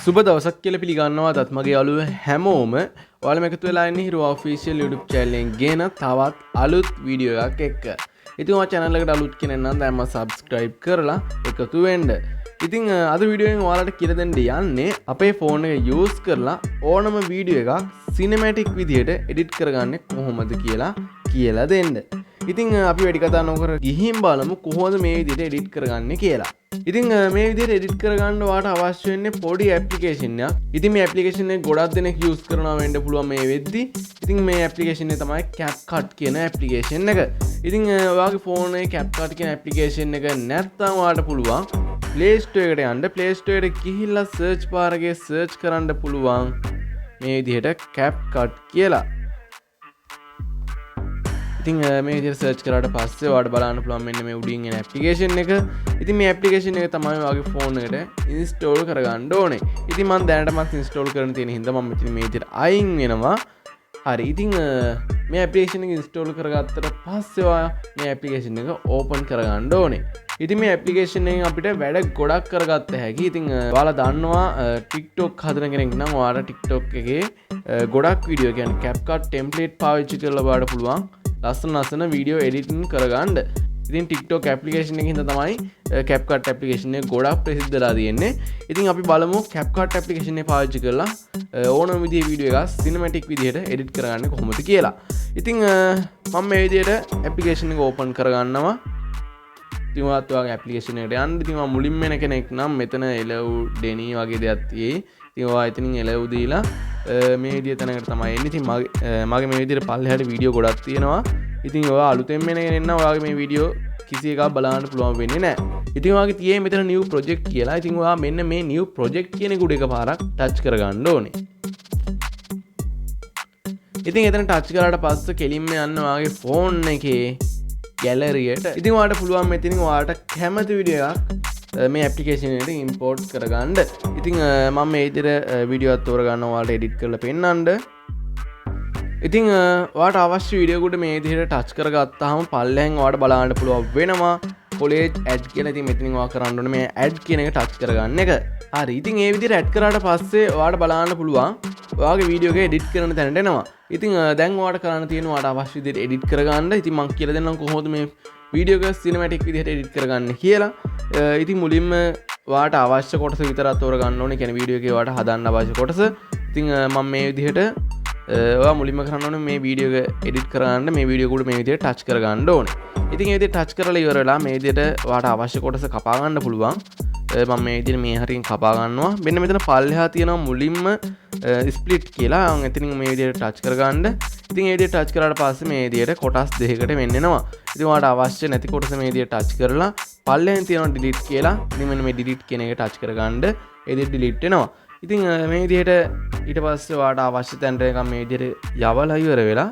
සුබ දවසක් කියලා පිළිගන්නවා දත් මගේ යාළුවෝ හැමෝම ඔයාලම එකතු වෙලා ඉන්නේ Hiruwaofficial YouTube channel එකෙන් ගෙන තවත් අලුත් වීඩියෝ එකක් එක්ක. ඉතින් ඔයා channel එකට අලුත් කෙනෙක් නම් දැන්ම subscribe කරලා එකතු වෙන්න. ඉතින් අද වීඩියෝ එකෙන් ඔයාලට කියලා දෙන්න යන්නේ අපේ phone එක use කරලා ඕනම වීඩියෝ එකක් cinematic විදියට edit කරගන්නේ කොහොමද කියලා දෙන්න. ඉතින් අපි වැඩි කතා නොකර ගිහින් බලමු කොහොමද මේ විදිහට edit කරගන්නේ කියලා. ඉතින් මේ විදිහට edit කරගන්න ඔයාලට අවශ්‍ය වෙන්නේ පොඩි application එකක්. ඉතින් මේ application එක ගොඩක් දෙනෙක් use කරනවා වෙන්න පුළුවන් මේ වෙද්දි. ඉතින් මේ application එක තමයි Capcut කියන application එක. ඉතින් ඔයාගේ phone එකේ Capcut කියන application එක නැත්නම් ඔයාලට පුළුවන් Play Store එකට යන්න. Play Store එකට ගිහිල්ලා search bar එකේ search කරන්න පුළුවන් මේ විදිහට Capcut කියලා. ඉතින් මේ විදිහට සර්ච් කරාට පස්සේ ඔයාලට බලන්න පුළුවන් මෙන්න මේ උඩින් එන ඇප්ලිකේෂන් එක. ඉතින් මේ ඇප්ලිකේෂන් එක තමයි ඔයාගේ ෆෝන් එකට ඉන්ස්ටෝල් කරගන්න ඕනේ. ඉතින් මම දැනටමත් ඉන්ස්ටෝල් කරන්න තියෙන හින්දා මම මෙතන මේ විදිහට අයින් වෙනවා. හරි. ඉතින් මේ ඇප්ලිකේෂන් එක ඉන්ස්ටෝල් කරගත්තට පස්සේ ඔයා මේ ඇප්ලිකේෂන් එක ඕපන් කරගන්න ඕනේ. ඉතින් මේ ඇප්ලිකේෂන් එකෙන් අපිට වැඩ ගොඩක් කරගත්ත හැකි. ඉතින් ඔයාලා දන්නවා TikTok හදන කෙනෙක් නම් ඔයාලා TikTok එකේ ගොඩක් වීඩියෝ කියන්නේ CapCut template පාවිච්චි කරලා බලන්න පුළුවන්. ලස්සන වීඩියෝ එඩිටින් කරගන්න. ඉතින් TikTok ඇප්ලිකේෂන් එකකින් තමයි CapCut ඇප්ලිකේෂන් එක ගොඩක් ප්‍රසිද්ධලා තියෙන්නේ. ඉතින් අපි බලමු CapCut ඇප්ලිකේෂන් එක පාවිච්චි කරලා ඕනම විදිහේ වීඩියෝ එකක් සිනමැටික් විදිහට එඩිට් කරගන්නේ කොහොමද කියලා. ඉතින් මම මේ විදිහට ඇප්ලිකේෂන් එක ඕපන් කරගන්නවා. ඉතින් ඔයාත් ඔයාගේ ඇප්ලිකේෂන් එකට යන්න. ඉතින් මම මුලින්ම එන කෙනෙක් නම් මෙතන එලව් ඩෙනි වගේ දෙයක් තියෙයි. ඉතින් ඔයා එතනින් එලව් දීලා මේ විදිය තැනකට තමයි එන්නේ. ඉතින් මගේ මේ විදිහට පල්ලෙහාට වීඩියෝ ගොඩක් තියෙනවා. ඉතින් ඔයා අලුතෙන් එන කෙනෙක් නම් ඔයාගේ මේ වීඩියෝ කිසි එකක් බලන්න පුළුවන් වෙන්නේ නැහැ. ඉතින් ඔයාගේ තියෙන්නේ මෙතන new project කියලා. ඉතින් ඔයා මෙන්න මේ new project කියන කුඩ එකපාරක් ටච් කරගන්න ඕනේ. ඉතින් එතන ටච් කරාට පස්සේ කෙලින්ම යන්න ඔයාගේ ෆෝන් එකේ ගැලරියට. ඉතින් ඔයාලට පුළුවන් මෙතනින් ඔයාලට කැමති වීඩියෝ එකක් මේ ඇප්ලිකේෂන් එකට ඉම්පෝර්ට් කරගන්න. ඉතින් මම මේ විදිහට වීඩියෝ එකක් තෝරගන්න ඔයාලට එඩිට් කරලා පෙන්නන්න. ඉතින් ඔයාලට අවශ්‍ය වීඩියෝ කට මේ විදිහට ටච් කරගත්තාම පල්ලෙහෙන් ඔයාලට බලන්න පුළුවන් වෙනවා college ad කියලා. ඉතින් මෙතනින් ඔයා කරන්න ඕනේ මේ ad කියන එක ටච් කරගන්න එක. හරි. ඉතින් මේ විදිහට ඇඩ් කරාට පස්සේ ඔයාලට බලන්න පුළුවන් ඔයාගේ වීඩියෝ එක එඩිට් කරන තැනට එනවා. ඉතින් දැන් ඔයාලට කරන්න තියෙන ඔයාලට අවශ්‍ය විදිහට එඩිට් කරගන්න. ඉතින් මම කියලා දෙන්නම් කොහොමද මේ වීඩියෝ එක සිනමැටික් විදිහට එඩිට් කරගන්න කියලා. ඉතින් මුලින්ම ඔයාලට අවශ්‍ය කොටස විතරක් තෝරගන්න ඕනේ. කියන්නේ වීඩියෝ එකේ ඔයාලට හදන්න අවශ්‍ය කොටස. ඉතින් මම මේ විදිහට ඔයා මුලින්ම කරන්න ඕනේ මේ වීඩියෝ එක එඩිට් කරගන්න මේ වීඩියෝ කුඩ මේ විදිහට ටච් කරගන්න ඕනේ. ඉතින් මේ විදිහට ටච් කරලා ඉවර වෙලා මේ විදිහට ඔයාලට අවශ්‍ය කොටස කපා ගන්න පුළුවන්. මම මේ විදිහට මේ හරියෙන් කපා ගන්නවා. මෙන්න මෙතන පල්ලෙහා තියෙනවා මුලින්ම ස්ප්ලිට් කියලා. මම එතනින් මේ විදිහට ටච් කරගන්න. ඉතින් මේ විදිහට ටච් කරාට පස්සේ මේ විදිහට කොටස් දෙකකට වෙන්නෙනවා. ඉතින් ඔයාලට අවශ්‍ය නැති කොටස මේ විදිහට ටච් කරලා පල්ලෙහෙන් තියෙනවා ඩිලීට් කියලා. ඉතින් මෙන්න මේ ඩිලීට් කියන එක ටච් කරගන්න. ඒ විදිහට ඩිලීට් වෙනවා. ඉතින් මේ විදිහට ඊට පස්සේ ඔයාලට අවශ්‍ය තැනට එකක් මේ විදිහට යවලා ඉවර වෙලා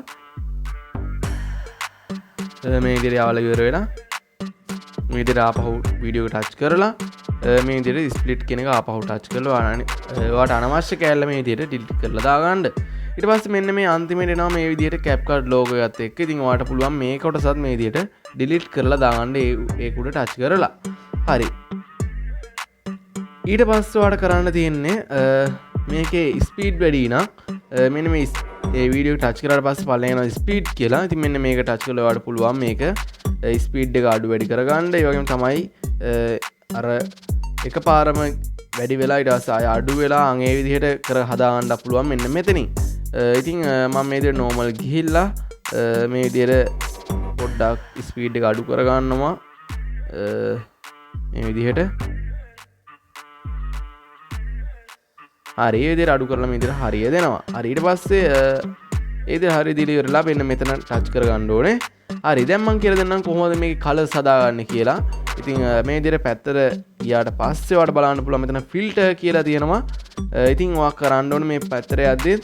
මේ විදිහට යවලා ඉවර වෙලා මේ විදිහට ආපහු වීඩියෝ එක ටච් කරලා මේ විදිහට ස්ප්ලිට් කියන එක ආපහු ටච් කරලා ඔයාලට අනවශ්‍ය කැලල මේ විදිහට ඩිලීට් කරලා දාගන්න. ඊට පස්සේ මෙන්න මේ අන්තිමේට එනවා මේ විදිහට CapCut logo එකත් එක්ක. ඉතින් ඔයාලට පුළුවන් මේ කොටසත් මේ විදිහට ඩිලීට් කරලා දාගන්න ඒක උඩ ටච් කරලා. හරි. ඊට පස්සේ ඔයාලට කරන්න තියෙන්නේ මේකේ ස්පීඩ් වැඩි නම් මෙන්න මේ වීඩියෝ ටච් කරාට පස්සේ පල්ලෙන් යනවා ස්පීඩ් කියලා. ඉතින් මෙන්න මේක ටච් කරලා ඔයාලට පුළුවන් මේක ස්පීඩ් එක අඩු වැඩි කරගන්න. ඒ වගේම තමයි අර එකපාරම වැඩි වෙලා ඊට පස්සේ ආය අඩු වෙලා ඒ විදිහට කර හදා ගන්න පුළුවන් මෙන්න මෙතනින්. ඉතින් මම මේ විදිහට normal ගිහිල්ලා මේ විදිහට පොඩ්ඩක් ස්පීඩ් එක අඩු කරගන්නවා. මේ විදිහට හරි ඒ විදිහට අඩු කරලා මේ විදිහට හරිය දෙනවා. හරි ඊට පස්සේ ඒ විදිහට හරිය දීලා ඉවරලා මෙන්න මෙතන ටච් කරගන්න ඕනේ. හරි දැන් මම කියලා දෙන්නම් කොහොමද මේකේ කලර්ස් හදාගන්නේ කියලා. ඉතින් මේ විදිහට පැත්තට ගියාට පස්සේ ඔයාලට බලන්න පුළුවන් මෙතන ෆිල්ටර් කියලා තියෙනවා. ඉතින් ඔයා කරන්න ඕනේ මේ පැත්තට යද්දී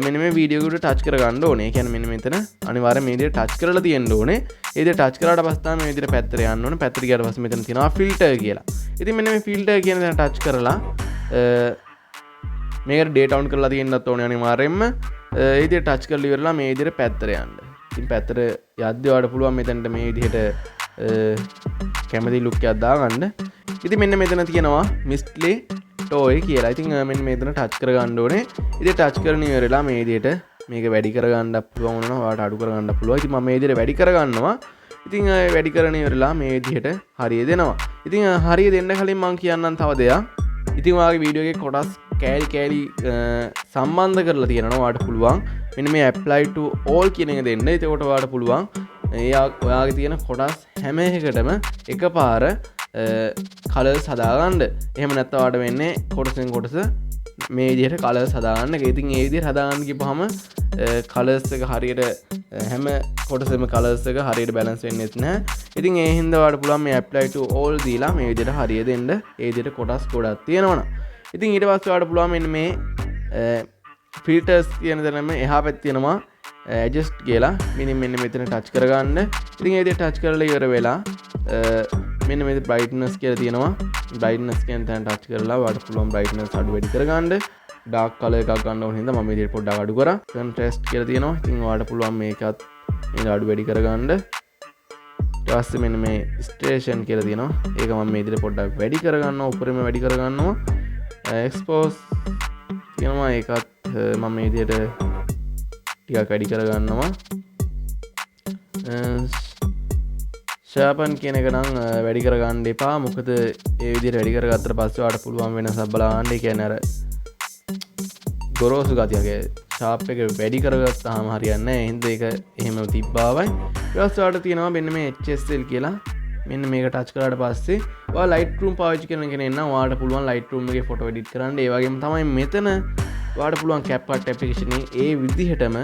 මෙන්න මේ වීඩියෝ එකට ටච් කරගන්න ඕනේ. ඒ කියන්නේ මෙන්න මෙතන අනිවාර්යයෙන් මේ විදිහට ටච් කරලා තියෙන්න ඕනේ. ඒ විදිහට ටච් කරාට පස්සේ තමයි මේ විදිහට පැත්තට යන්න ඕනේ. පැත්තට ගියාට පස්සේ මෙතන තියෙනවා ෆිල්ටර් කියලා. ඉතින් මෙන්න මේ ෆිල්ටර් කියන දේ ටච් කරලා මේකට ඩේටා ඔන් කරලා තියෙන්නත් ඕනේ අනිවාර්යයෙන්ම. ඒ විදිහට ටච් කරලා ඉවරලා මේ විදිහට පැත්තට යන්න. ඉතින් පැත්තට යද්දී ඔයාලට පුළුවන් මෙතනට මේ විදිහට කැමති ලුක් එකක් දාගන්න. ඉතින් මෙන්න මෙතන තියෙනවා මිස්ට්ලේ ඔය කියලා. ඉතින් මෙන්න මෙතන ටච් කරගන්න ඕනේ. ඉතින් ටච් කරන ඉවරලා මේ විදිහට මේක වැඩි කරගන්න පුළුවන් වුණා. ඔයාලට අඩු කරගන්න පුළුවන්. ඉතින් මම මේ විදිහට වැඩි කරගන්නවා. ඉතින් වැඩි කරන ඉවරලා මේ විදිහට හරිය දෙනවා. ඉතින් හරිය දෙන්න කලින් මම කියන්නම් තව දෙයක්. ඉතින් ඔයාගේ වීඩියෝ එකේ කොටස් කෑලි සම්බන්ධ කරලා තියෙනවා. ඔයාලට පුළුවන් මෙන්න මේ apply to all කියන එක දෙන්න. එතකොට ඔයාලට පුළුවන් ඔයාගේ තියෙන කොටස් හැම එකකටම එකපාර කලර්ස් හදාගන්න. එහෙම නැත්නම් ඔයාලට වෙන්නේ කොටසෙන් කොටස මේ විදිහට කලර්ස් හදාගන්න. ඉතින් ඒ විදිහට හදාගන්න ගිහම කලර්ස් එක හරියට හැම කොටසෙම කලර්ස් එක හරියට බැලන්ස් වෙන්නේ නැහැ. ඉතින් ඒ හින්දා ඔයාලට පුළුවන් මේ apply to all දීලා මේ විදිහට හරිය දෙන්න. ඒ විදිහට කොටස් ගොඩක් තියෙනවනේ. ඉතින් ඊට පස්සේ ඔයාලට පුළුවන් මෙන්න මේ filters කියන දේ නම් එහා පැත්තේ තියෙනවා adjust කියලා. මෙන්න මෙතන ටච් කරගන්න. ඉතින් ඒ විදිහට ටච් කරලා ඉවර වෙලා මෙන්න මේ brightness කියලා තියෙනවා. brightness කියන තැන ටච් කරලා ඔයාලට පුළුවන් brightness අඩු වැඩි කරගන්න. dark color එකක් ගන්න ඕන හින්දා මම මේ විදිහට පොඩ්ඩක් අඩු කරා. contrast කියලා තියෙනවා. ඉතින් ඔයාලට පුළුවන් මේකත් මේක අඩු වැඩි කරගන්න. ඊට පස්සේ මෙන්න මේ station කියලා තියෙනවා. ඒක මම මේ විදිහට පොඩ්ඩක් වැඩි කරගන්නවා. උඩරිම වැඩි කරගන්නවා. expose කියනවා. ඒකත් මම මේ විදිහට ටිකක් වැඩි කරගන්නවා. sharpen කියන එක නම් වැඩි කරගන්න එපා. මොකද ඒ විදිහට වැඩි කරගත්තට පස්සේ ඔයාලට පුළුවන් වෙනසක් බලන්න. ඒ කියන්නේ අර ගොරෝසු ගතියක ෂාප් එක වැඩි කරගත්තාම හරියන්නේ නැහැ. එහෙනම් ඒක එහෙම තිබ්බාවයි. ඊට පස්සේ ඔයාලට තියෙනවා මෙන්න මේ HSL කියලා. මෙන්න මේක ටච් කරාට පස්සේ ඔයා Lightroom පාවිච්චි කරන කෙනෙක් නම් ඔයාලට පුළුවන් Lightroom එකේ ෆොටෝ එඩිට් කරන්න. ඒ වගේම තමයි මෙතන ඔයාලට පුළුවන් Capcut application එකේ ඒ විදිහටම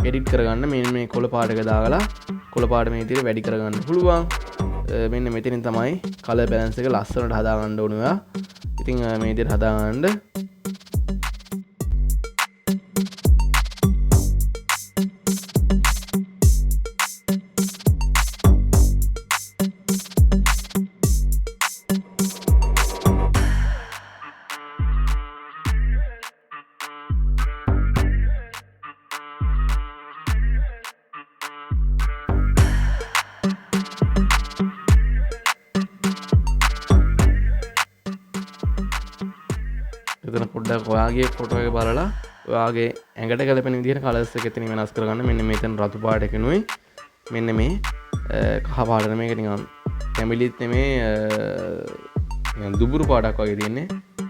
එඩිට් කරගන්න. මේ කොළ පාට එක දාලා කොළ පාට මේ විදිහට වැඩි කරගන්න පුළුවන්. මෙන්න මෙතනින් තමයි color balance එක ලස්සනට හදාගන්න ඕනේ ඔයා. ඉතින් මේ විදිහට හදාගන්න. එතන පොඩ්ඩක් ඔයාගේ ෆොටෝ එක බලලා ඔයාගේ ඇඟට ගැලපෙන විදිහට කලර්ස් එක එතනින් වෙනස් කරගන්න. මෙන්න මෙතන රතු පාට එකනුයි මෙන්න මේ කහ පාට මේක නිකන් කැමිලිත් නෙමේ නිකන් දුබුරු පාටක් වගේ තියෙන්නේ.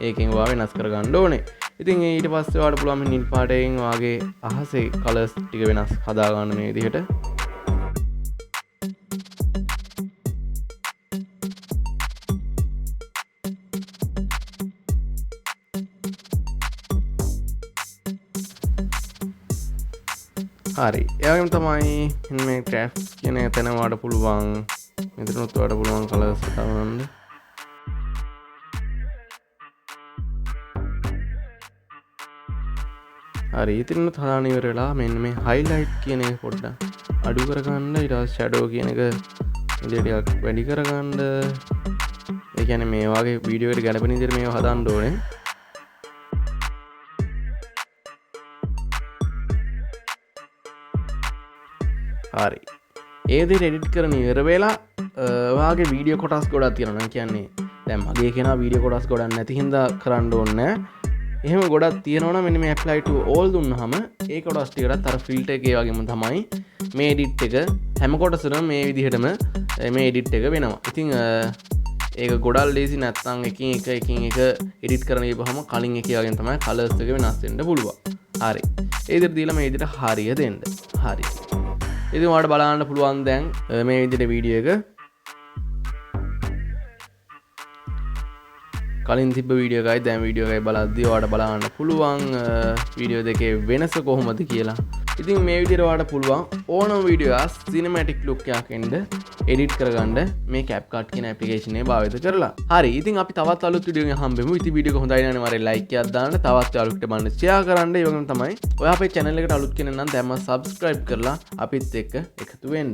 ඒකෙන් ඔයා වෙනස් කරගන්න ඕනේ. ඉතින් ඊට පස්සේ ඔයාලට පුළුවන් මේ නිල් පාටයෙන් ඔයාගේ අහසේ කලර්ස් ටික වෙනස් හදා ගන්න මේ විදිහට. හරි ඒ වගේම තමයි මේ ක්‍රැෆ්ට්ස් කියන තැන වඩ පුළුවන් මෙතනත් වඩ පුළුවන් කලර්ස් හදාගන්න. හරි ඉතින් හදාන ඉවරලා මෙන්න මේ highlight කියන එක පොඩ්ඩක් අඩු කරගන්න. ඊට පස්සේ shadow කියන එක ටිකක් වැඩි කරගන්න. ඒ කියන්නේ මේ වගේ වීඩියෝ එකට ගැලපෙන විදිහට මේව හදන්න ඕනේ. හරි ඒ විදිහට එඩිට් කරන ඉවර වෙලා ඔයාගේ වීඩියෝ කොටස් ගොඩක් තියෙනවා. කියන්නේ දැන් මගේ කෙනා වීඩියෝ කොටස් ගොඩක් නැති හින්දා කරන්න ඕනේ නැහැ. එහෙම ගොඩක් තියෙනවනම් මෙන්න මේ apply to all දුන්නාම ඒ කොටස් ටිකටත් අර filter එකේ වගේම තමයි මේ edit එක හැම කොටසෙම මේ විදිහටම මේ edit එක වෙනවා. ඉතින් ඒක ගොඩක් ලේසි නැත්නම් එකින් එක edit කරන්න ගියපුවම කලින් එකේ වගේම තමයි colors එක වෙනස් වෙන්න පුළුවන්. හරි. ඒ විදිහට දීලා මේ විදිහට හරිය දෙන්න. හරි. ඉතින් ඔයාලට බලන්න පුළුවන් දැන් මේ විදිහට වීඩියෝ එක කලින් තිබ්බ වීඩියෝ එකයි දැන් වීඩියෝ එකයි බලද්දී ඔයාලට බලන්න පුළුවන් වීඩියෝ දෙකේ වෙනස කොහොමද කියලා. ඉතින් මේ විදිහට ඔයාලට පුළුවන් ඕනම වීඩියෝ එක සිනමැටික් ලුක් එකක් එන්න එඩිට් කරගන්න මේ CapCut කියන ඇප්ලිකේෂන් එක භාවිත කරලා. හරි. ඉතින් අපි තවත් අලුත් වීඩියෝ එකක් හම්බෙමු. ඉතින් වීඩියෝ එක හොඳයි නම් මරේ ලයික් එකක් දාන්න. තවත් යාළුවෙක්ට බලන්න ෂෙයා කරන්න. ඒ වගේම තමයි ඔයා අපේ channel එකට අලුත් කෙනෙක් නම් දැන්ම subscribe කරලා අපිත් එක්ක එකතු වෙන්න.